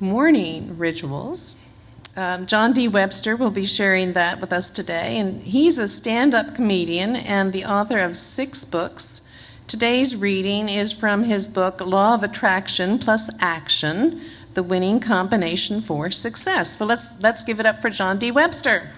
morning rituals. Jon D. Webster will be sharing that with us today, and he's a stand-up comedian and the author of 6 books. Today's reading is from his book, Law of Attraction plus Action, the Winning Combination for Success. Well, let's give it up for Jon D. Webster.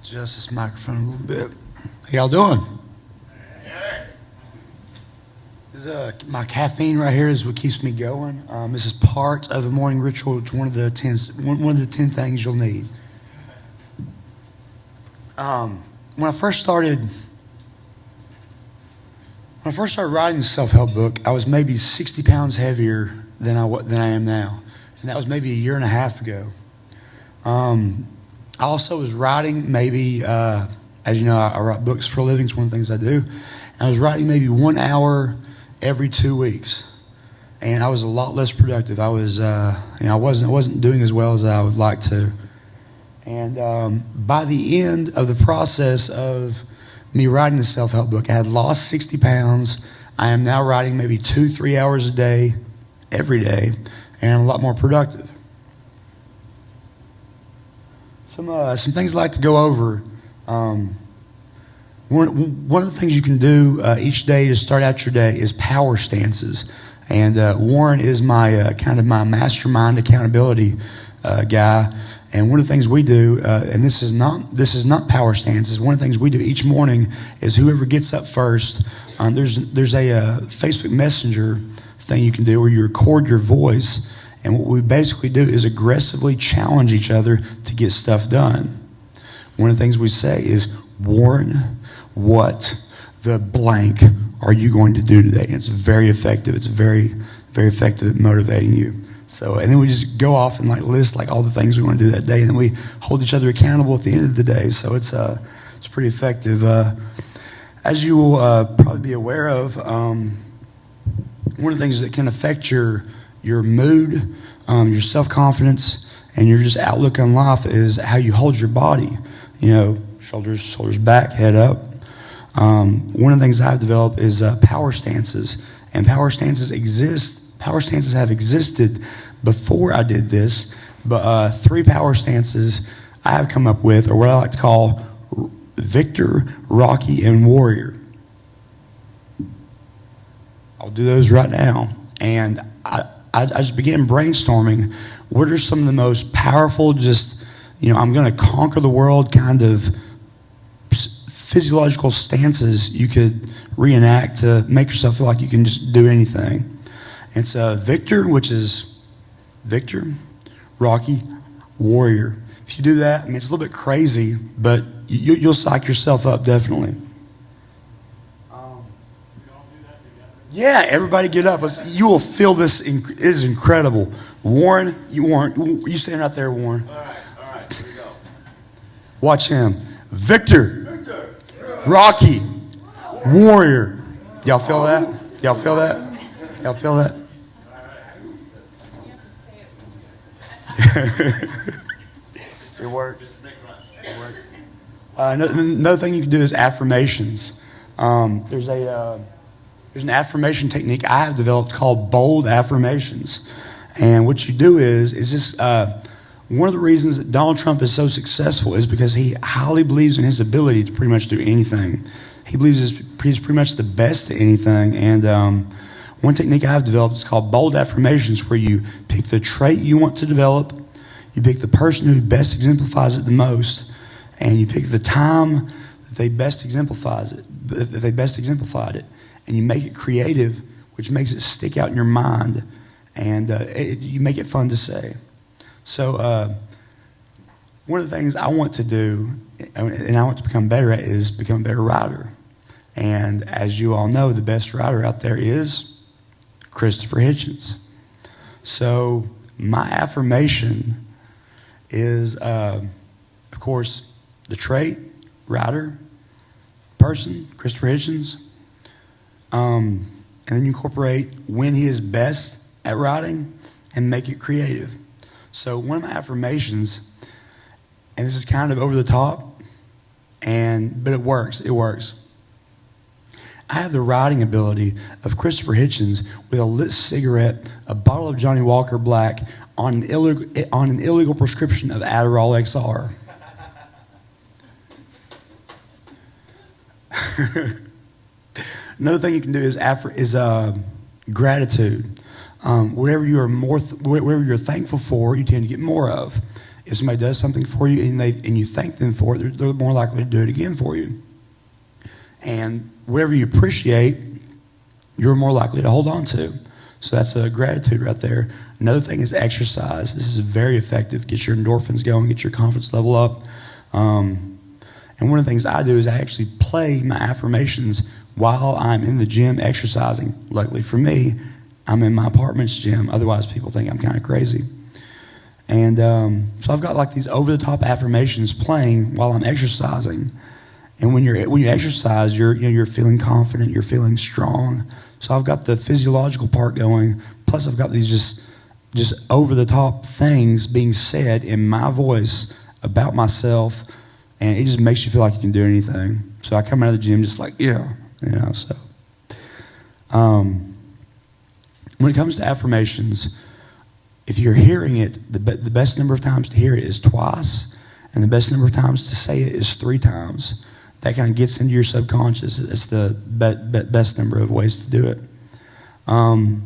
Adjust this microphone a little bit. How y'all doing? My caffeine right here is what keeps me going. This is part of a morning ritual. It's one of the 10 things you'll need. When I first started writing the self-help book, I was maybe 60 pounds heavier than I am now, and that was maybe a year and a half ago. I also was writing maybe, as you know, I write books for a living. It's one of the things I do. And I was writing maybe 1 hour every 2 weeks, and I was a lot less productive. I wasn't doing as well as I would like to. And by the end of the process of me writing the self-help book, I had lost 60 pounds. I am now writing maybe 2-3 hours a day, every day, and I'm a lot more productive. Some things I'd like to go over. One of the things you can do each day to start out your day is power stances. And Warren is my kind of my mastermind accountability guy. And one of the things we do, and this is not power stances. One of the things we do each morning is whoever gets up first. There's a Facebook Messenger thing you can do where you record your voice. And what we basically do is aggressively challenge each other to get stuff done. One of the things we say is, Warren, what the blank are you going to do today? And it's very effective. It's very, very effective at motivating you. So, and then we just go off and list all the things we want to do that day, and then we hold each other accountable at the end of the day. So it's pretty effective. As you will probably be aware of, one of the things that can affect your mood, your self-confidence, and your just outlook on life is how you hold your body. Shoulders back, head up. One of the things I've developed is power stances, and power stances have existed before I did this, but 3 power stances I have come up with are what I like to call Victor, Rocky, and Warrior. I'll do those right now, and I just began brainstorming what are some of the most powerful, I'm going to conquer the world kind of physiological stances you could reenact to make yourself feel like you can just do anything. It's Victor, which is Victor, Rocky, Warrior. If you do that, it's a little bit crazy, but you'll psych yourself up definitely. Yeah, everybody get up. You will feel this. It is incredible. Warren, you standing out there, Warren. All right, here we go. Watch him. Victor. Rocky. Warrior. Y'all feel that? Y'all feel that? Y'all feel that? It works. It works. Another thing you can do is affirmations. There's an affirmation technique I have developed called bold affirmations. And what you do is this, one of the reasons that Donald Trump is so successful is because he highly believes in his ability to pretty much do anything. He believes he's pretty much the best at anything. And one technique I've developed is called bold affirmations, where you pick the trait you want to develop, you pick the person who best exemplifies it the most, and you pick the time that they best exemplified it. And you make it creative, which makes it stick out in your mind, and you make it fun to say. So one of the things I want to do, and I want to become better at, is become a better writer. And as you all know, the best writer out there is Christopher Hitchens. So my affirmation is, of course, the trait, writer, person, Christopher Hitchens. And and then you incorporate when he is best at writing and make it creative. So one of my affirmations, and this is kind of over the top, but it works. It works. I have the writing ability of Christopher Hitchens with a lit cigarette, a bottle of Johnny Walker Black, on an illegal prescription of Adderall XR. Another thing you can do is gratitude. Whatever you're thankful for, you tend to get more of. If somebody does something for you and you thank them for it, they're more likely to do it again for you. And whatever you appreciate, you're more likely to hold on to. So that's a gratitude right there. Another thing is exercise. This is very effective. Get your endorphins going, get your confidence level up. And one of the things I do is I actually play my affirmations while I'm in the gym exercising. Luckily for me, I'm in my apartment's gym. Otherwise, people think I'm kind of crazy. And so I've got like these over-the-top affirmations playing while I'm exercising. And when you exercise, you're feeling confident, you're feeling strong. So I've got the physiological part going. Plus, I've got these just over-the-top things being said in my voice about myself, and it just makes you feel like you can do anything. So I come out of the gym just like, yeah, So when it comes to affirmations, if you're hearing it, the best number of times to hear it is twice, and the best number of times to say it is 3 times. That kind of gets into your subconscious. It's the best number of ways to do it. When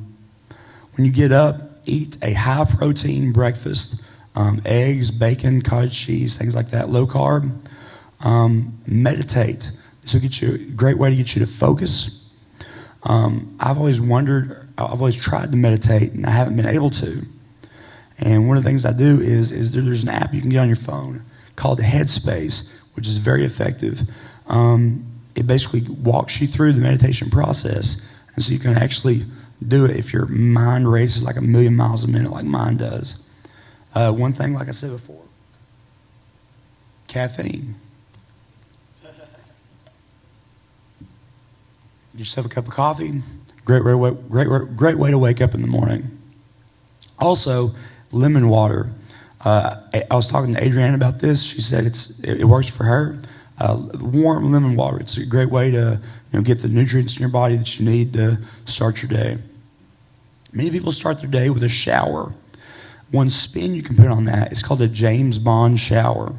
you get up, eat a high-protein breakfast, eggs, bacon, cottage cheese, things like that, low carb. Meditate. This will get you a great way to get you to focus. I've always tried to meditate, and I haven't been able to. And one of the things I do is there's an app you can get on your phone called Headspace, which is very effective. It basically walks you through the meditation process, and so you can actually do it if your mind races like 1,000,000 miles a minute like mine does. One thing, like I said before, caffeine. Get yourself a cup of coffee. Great way to wake up in the morning. Also, lemon water. I was talking to Adrienne about this. She said it works for her. Warm lemon water. It's a great way to get the nutrients in your body that you need to start your day. Many people start their day with a shower. One spin you can put on that is called a James Bond shower.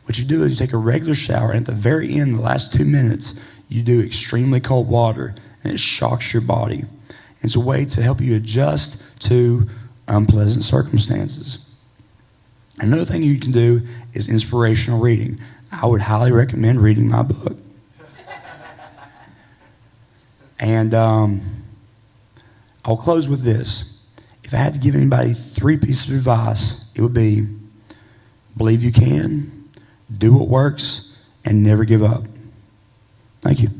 What you do is you take a regular shower, and at the very end, the last 2 minutes, you do extremely cold water, and it shocks your body. It's a way to help you adjust to unpleasant circumstances. Another thing you can do is inspirational reading. I would highly recommend reading my book. And I'll close with this. If I had to give anybody 3 pieces of advice, it would be believe you can, do what works, and never give up. Thank you.